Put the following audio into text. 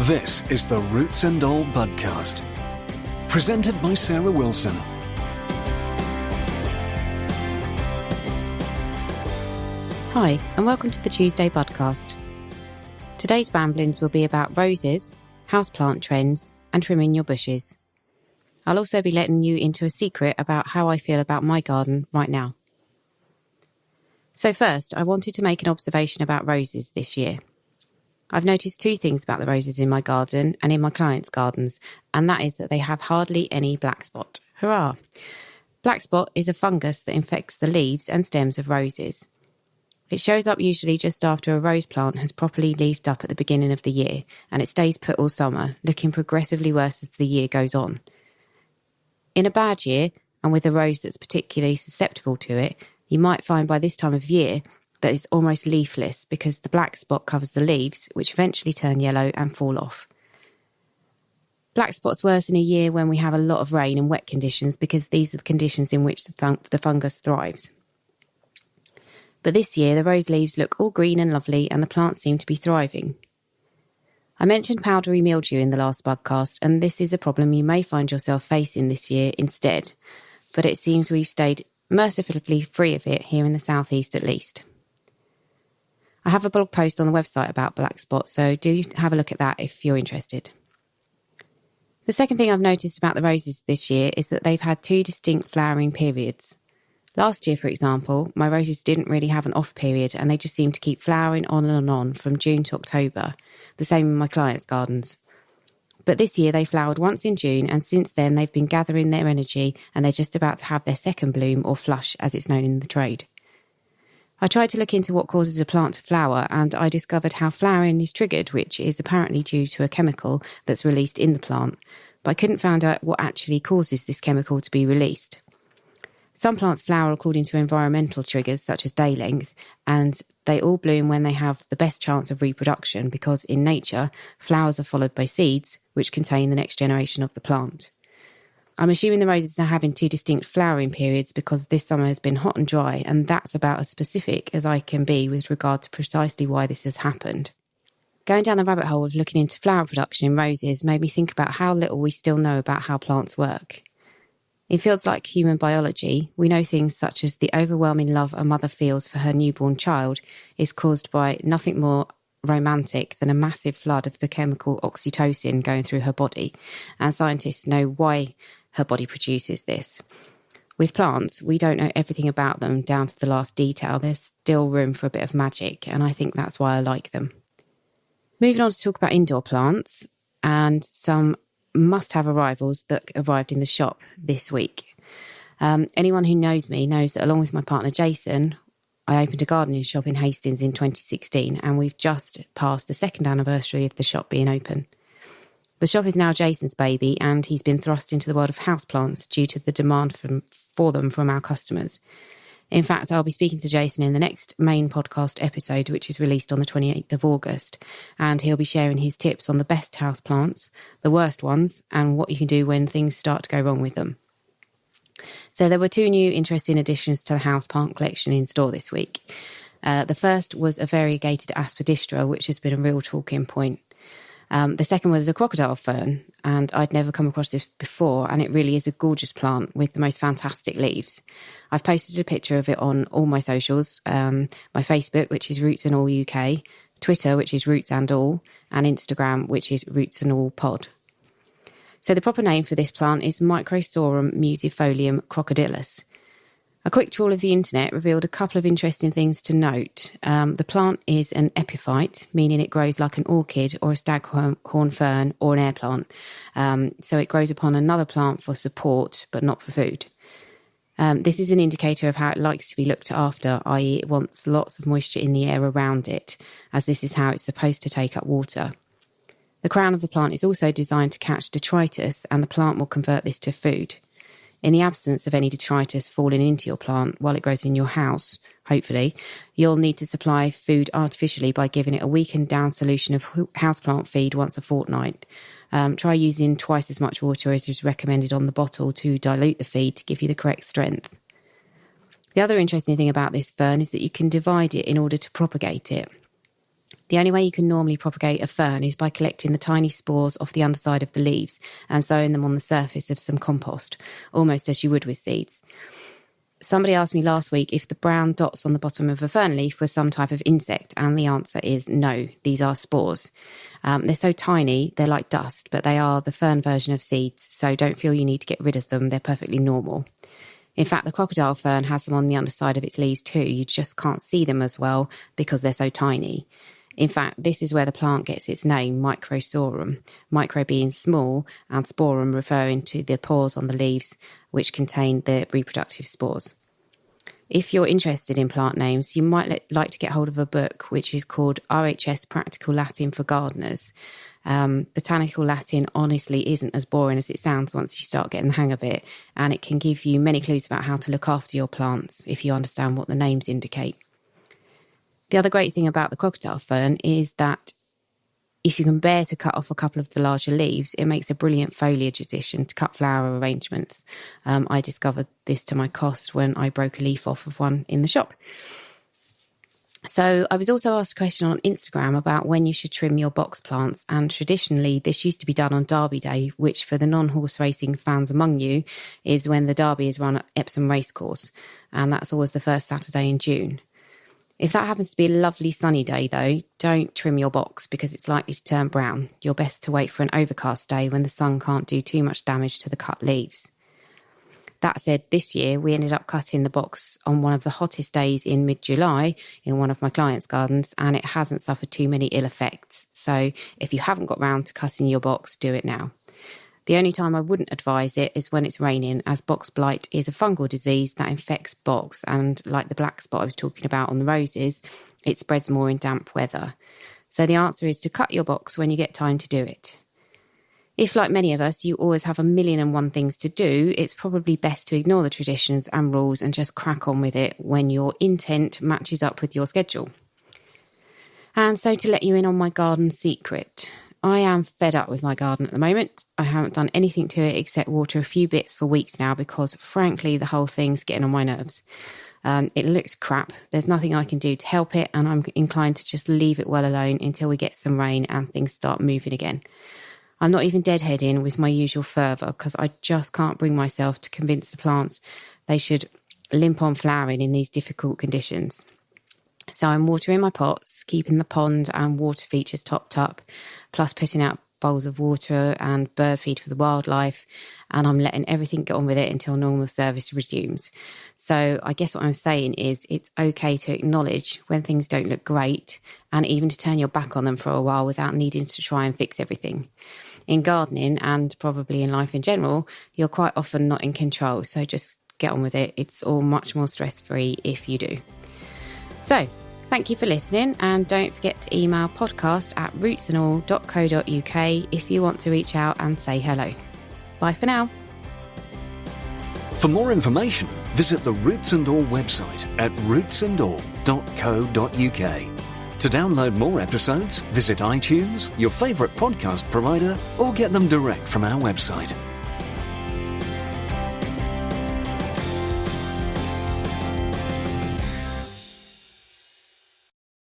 This is the Roots and All Budcast, presented by Sarah Wilson. Hi, and welcome to the Tuesday Budcast. Today's ramblings will be about roses, houseplant trends, and trimming your bushes. I'll also be letting you into a secret about how I feel about my garden right now. So first, I wanted to make an observation about roses this year. I've noticed two things about the roses in my garden and in my clients' gardens, and that is that they have hardly any black spot. Hurrah! Black spot is a fungus that infects the leaves and stems of roses. It shows up usually just after a rose plant has properly leafed up at the beginning of the year, and it stays put all summer, looking progressively worse as the year goes on. In a bad year, and with a rose that's particularly susceptible to it, you might find by this time of year that it's almost leafless because the black spot covers the leaves, which eventually turn yellow and fall off. Black spot's worse in a year when we have a lot of rain and wet conditions because these are the conditions in which the fungus thrives. But this year, the rose leaves look all green and lovely and the plants seem to be thriving. I mentioned powdery mildew in the last podcast, and this is a problem you may find yourself facing this year instead, but it seems we've stayed mercifully free of it here in the southeast at least. I have a blog post on the website about black spot, so do have a look at that if you're interested. The second thing I've noticed about the roses this year is that they've had two distinct flowering periods. Last year, for example, my roses didn't really have an off period and they just seemed to keep flowering on and on from June to October, the same in my clients' gardens. But this year they flowered once in June, and since then they've been gathering their energy and they're just about to have their second bloom, or flush as it's known in the trade. I tried to look into what causes a plant to flower, and I discovered how flowering is triggered, which is apparently due to a chemical that's released in the plant, but I couldn't find out what actually causes this chemical to be released. Some plants flower according to environmental triggers such as day length, and they all bloom when they have the best chance of reproduction because in nature, flowers are followed by seeds which contain the next generation of the plant. I'm assuming the roses are having two distinct flowering periods because this summer has been hot and dry, and that's about as specific as I can be with regard to precisely why this has happened. Going down the rabbit hole of looking into flower production in roses made me think about how little we still know about how plants work. In fields like human biology, we know things such as the overwhelming love a mother feels for her newborn child is caused by nothing more romantic than a massive flood of the chemical oxytocin going through her body, and scientists know why her body produces this. With plants, we don't know everything about them down to the last detail. There's still room for a bit of magic, and I think that's why I like them. Moving on to talk about indoor plants and some must-have arrivals that arrived in the shop this week. Anyone who knows me knows that along with my partner Jason, I opened a gardening shop in Hastings in 2016, and we've just passed the second anniversary of the shop being open. The shop is now Jason's baby, and he's been thrust into the world of houseplants due to the demand for them from our customers. In fact, I'll be speaking to Jason in the next main podcast episode, which is released on the 28th of August, and he'll be sharing his tips on the best houseplants, the worst ones, and what you can do when things start to go wrong with them. So there were two new interesting additions to the houseplant collection in store this week. The first was a variegated aspidistra, which has been a real talking point. The second was a crocodile fern, and I'd never come across this before, and it really is a gorgeous plant with the most fantastic leaves. I've posted a picture of it on all my socials, my Facebook, which is Roots and All UK, Twitter, which is Roots and All, and Instagram, which is Roots and All Pod. So the proper name for this plant is Microsorum musifolium crocodilus. A quick trawl of the internet revealed a couple of interesting things to note. The plant is an epiphyte, meaning it grows like an orchid or a staghorn fern or an air plant. So it grows upon another plant for support, but not for food. This is an indicator of how it likes to be looked after, i.e. it wants lots of moisture in the air around it, as this is how it's supposed to take up water. The crown of the plant is also designed to catch detritus, and the plant will convert this to food. In the absence of any detritus falling into your plant while it grows in your house, hopefully, you'll need to supply food artificially by giving it a weakened down solution of houseplant feed once a fortnight. Try using twice as much water as is recommended on the bottle to dilute the feed to give you the correct strength. The other interesting thing about this fern is that you can divide it in order to propagate it. The only way you can normally propagate a fern is by collecting the tiny spores off the underside of the leaves and sowing them on the surface of some compost, almost as you would with seeds. Somebody asked me last week if the brown dots on the bottom of a fern leaf were some type of insect, and the answer is no, these are spores. They're so tiny, they're like dust, but they are the fern version of seeds, so don't feel you need to get rid of them, they're perfectly normal. In fact, the crocodile fern has them on the underside of its leaves too, you just can't see them as well because they're so tiny. In fact, this is where the plant gets its name, microsporum, micro being small and sporum referring to the pores on the leaves which contain the reproductive spores. If you're interested in plant names, you might like to get hold of a book which is called RHS Practical Latin for Gardeners. Botanical Latin honestly isn't as boring as it sounds once you start getting the hang of it, and it can give you many clues about how to look after your plants if you understand what the names indicate. The other great thing about the crocodile fern is that if you can bear to cut off a couple of the larger leaves, it makes a brilliant foliage addition to cut flower arrangements. I discovered this to my cost when I broke a leaf off of one in the shop. So I was also asked a question on Instagram about when you should trim your box plants, and traditionally this used to be done on Derby Day, which for the non-horse racing fans among you is when the Derby is run at Epsom Racecourse, and that's always the first Saturday in June. If that happens to be a lovely sunny day though, don't trim your box because it's likely to turn brown. You're best to wait for an overcast day when the sun can't do too much damage to the cut leaves. That said, this year we ended up cutting the box on one of the hottest days in mid-July in one of my clients' gardens, and it hasn't suffered too many ill effects. So if you haven't got round to cutting your box, do it now. The only time I wouldn't advise it is when it's raining, as box blight is a fungal disease that infects box, and like the black spot I was talking about on the roses, it spreads more in damp weather. So the answer is to cut your box when you get time to do it. If, like many of us, you always have 1,000,001 things to do, it's probably best to ignore the traditions and rules and just crack on with it when your intent matches up with your schedule. And so to let you in on my garden secret, I am fed up with my garden at the moment. I haven't done anything to it except water a few bits for weeks now because, frankly, the whole thing's getting on my nerves. It looks crap. There's nothing I can do to help it, and I'm inclined to just leave it well alone until we get some rain and things start moving again. I'm not even deadheading with my usual fervour because I just can't bring myself to convince the plants they should limp on flowering in these difficult conditions. So I'm watering my pots, keeping the pond and water features topped up, plus putting out bowls of water and bird feed for the wildlife, and I'm letting everything get on with it until normal service resumes. So I guess what I'm saying is it's okay to acknowledge when things don't look great and even to turn your back on them for a while without needing to try and fix everything. In gardening, and probably in life in general, you're quite often not in control, so just get on with it. It's all much more stress-free if you do. So, thank you for listening, and don't forget to email podcast@rootsandall.co.uk if you want to reach out and say hello. Bye for now. For more information, visit the Roots and All website at rootsandall.co.uk. To download more episodes, visit iTunes, your favourite podcast provider, or get them direct from our website.